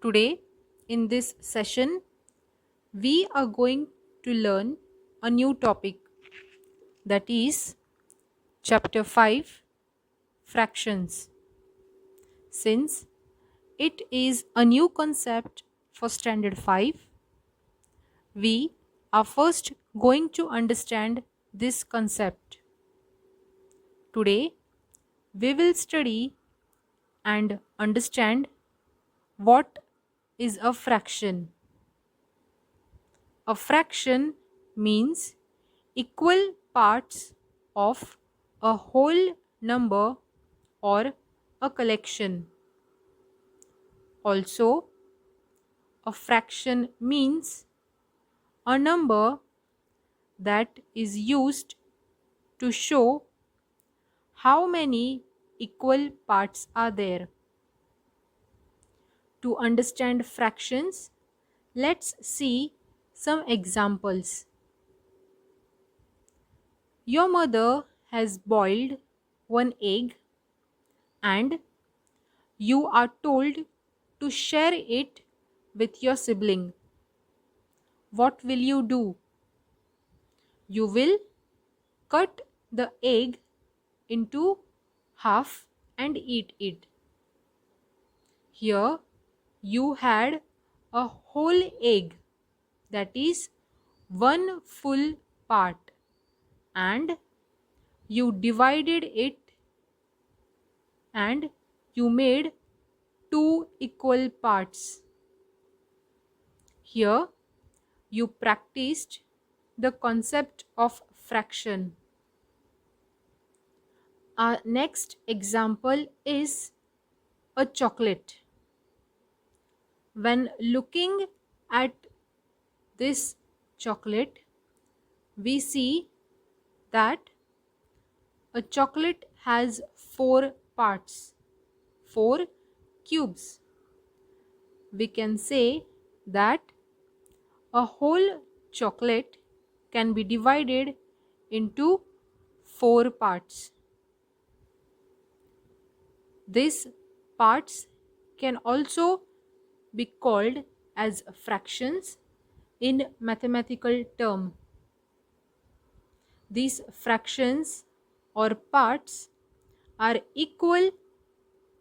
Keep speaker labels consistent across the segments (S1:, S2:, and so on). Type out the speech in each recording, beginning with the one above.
S1: Today, in this session, we are going to learn a new topic, that is Chapter 5, Fractions. Since it is a new concept for Standard 5, we are first going to understand this concept. Today, we will study and understand what is a fraction. A fraction means equal parts of a whole number or a collection. Also, a fraction means a number that is used to show how many equal parts are there. To understand fractions, let's see some examples. Your mother has boiled one egg and you are told to share it with your sibling. What will you do? You will cut the egg into half and eat it. Here you had a whole egg, that is one full part, and you divided it and you made two equal parts. Here you practiced the concept of fraction. Our next example is a chocolate. When looking at this chocolate, we see that a chocolate has four parts, four cubes. We can say that a whole chocolate can be divided into four parts. These parts can also be called as fractions in mathematical term. These fractions or parts are equal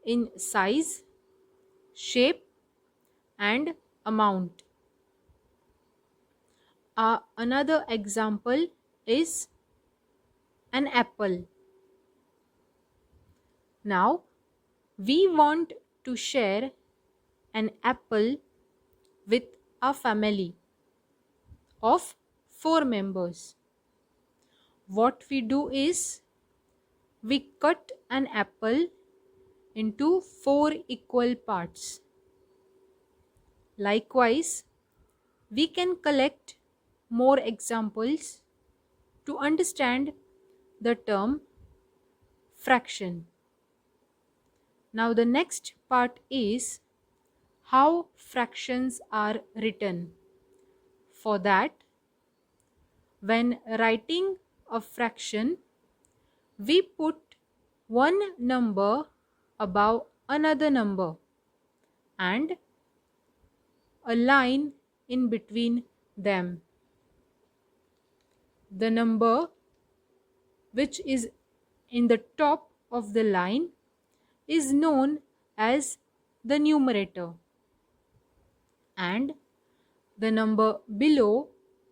S1: in size, shape and amount. Another example is an apple. Now we want to share an apple with a family of 4 members. What we do is we cut an apple into 4 equal parts. Likewise, we can collect more examples to understand the term fraction. Now the next part is how fractions are written. For that, when writing a fraction, we put one number above another number and a line in between them. The number which is in the top of the line is known as the numerator, and the number below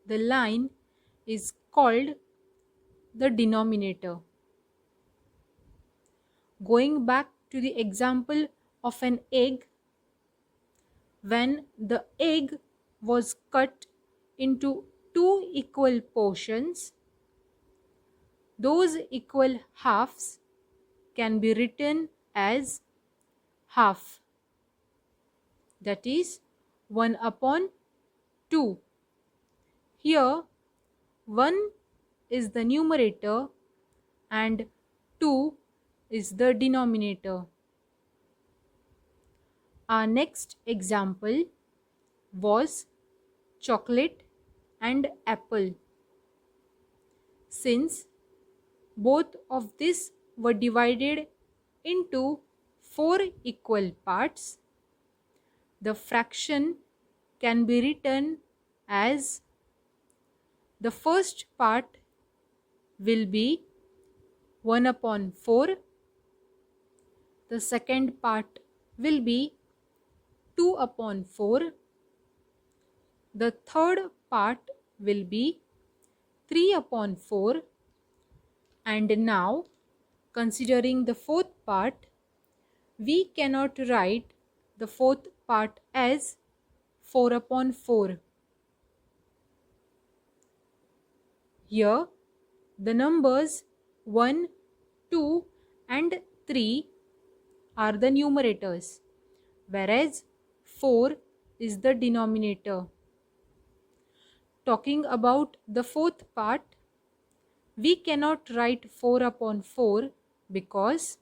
S1: the line is called the denominator. Going back to the example of an egg, when the egg was cut into two equal portions, those equal halves can be written as half, that is 1 upon 2. Here 1 is the numerator and 2 is the denominator. Our next example was chocolate and apple. Since both of these were divided into 4 equal parts, the fraction can be written as the first part will be 1 upon 4, the second part will be 2 upon 4, the third part will be 3 upon 4, and now considering the fourth part, we cannot write the fourth part as 4 upon 4. Here the numbers 1, 2 and 3 are the numerators, whereas 4 is the denominator. Talking about the fourth part, we cannot write 4 upon 4 because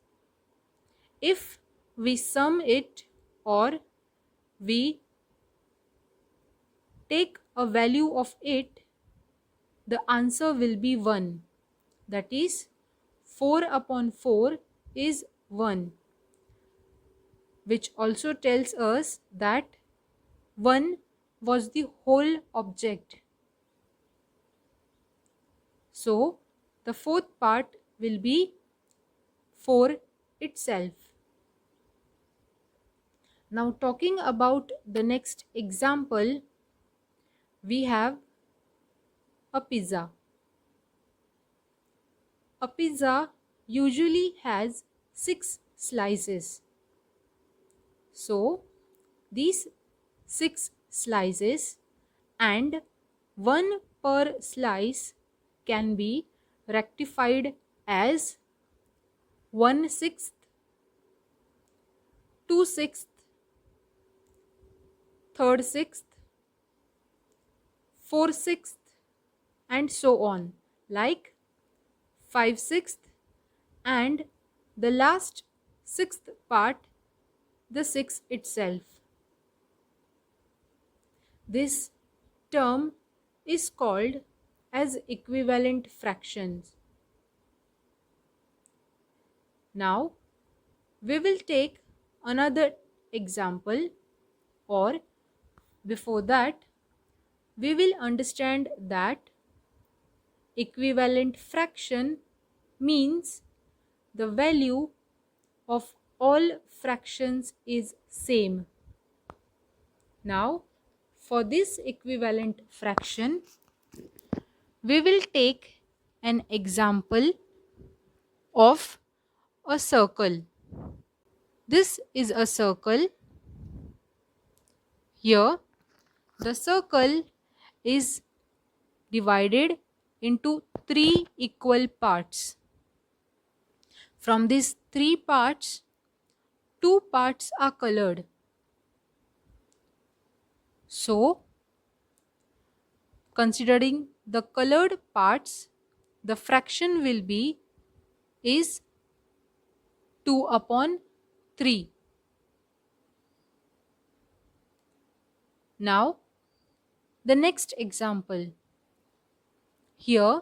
S1: if we sum it or we take a value of it, the answer will be 1. That is, 4 upon 4 is 1, which also tells us that 1 was the whole object. So, the fourth part will be 4 itself. Now, talking about the next example, we have a pizza. A pizza usually has 6 slices. So, these 6 slices and 1 per slice can be rectified as 1/6, 2/6, 3/6, 4/6 and so on, like 5/6 and the last 6th part, the 6 itself. This term is called as equivalent fractions. Now we will take another example, or before that we will understand that equivalent fraction means the value of all fractions is same. Now for this equivalent fraction, we will take an example of a circle. This is a circle. Here the circle is divided into 3 equal parts. From these 3 parts, 2 parts are colored. So, considering the colored parts, the fraction will be is 2 upon 3. Now, the next example. Here,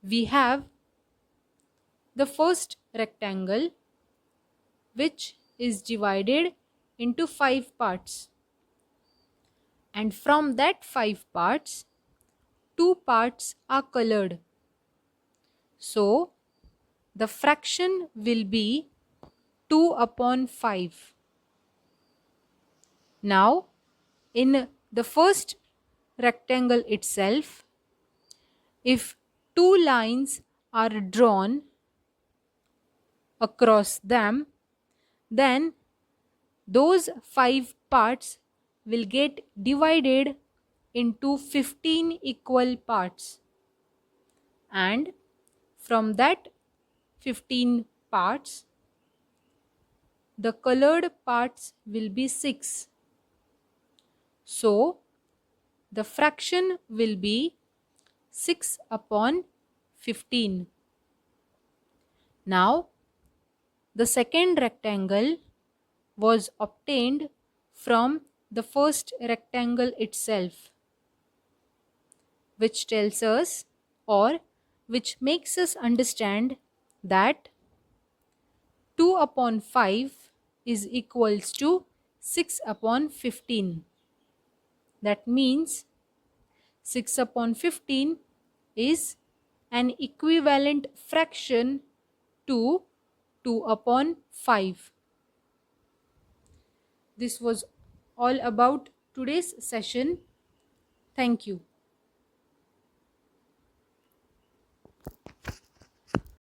S1: we have the first rectangle, which is divided into 5 parts. And from that 5 parts, 2 parts are colored. So, the fraction will be 2 upon 5. Now, in the first rectangle itself, if 2 lines are drawn across them, then those 5 parts will get divided into 15 equal parts, and from that 15 parts, the colored parts will be 6. So, the fraction will be 6 upon 15. Now, the second rectangle was obtained from the first rectangle itself, which tells us or which makes us understand that 2 upon 5 is equals to 6 upon 15. That means 6 upon 15 is an equivalent fraction to 2 upon 5. This was all about today's session. Thank you.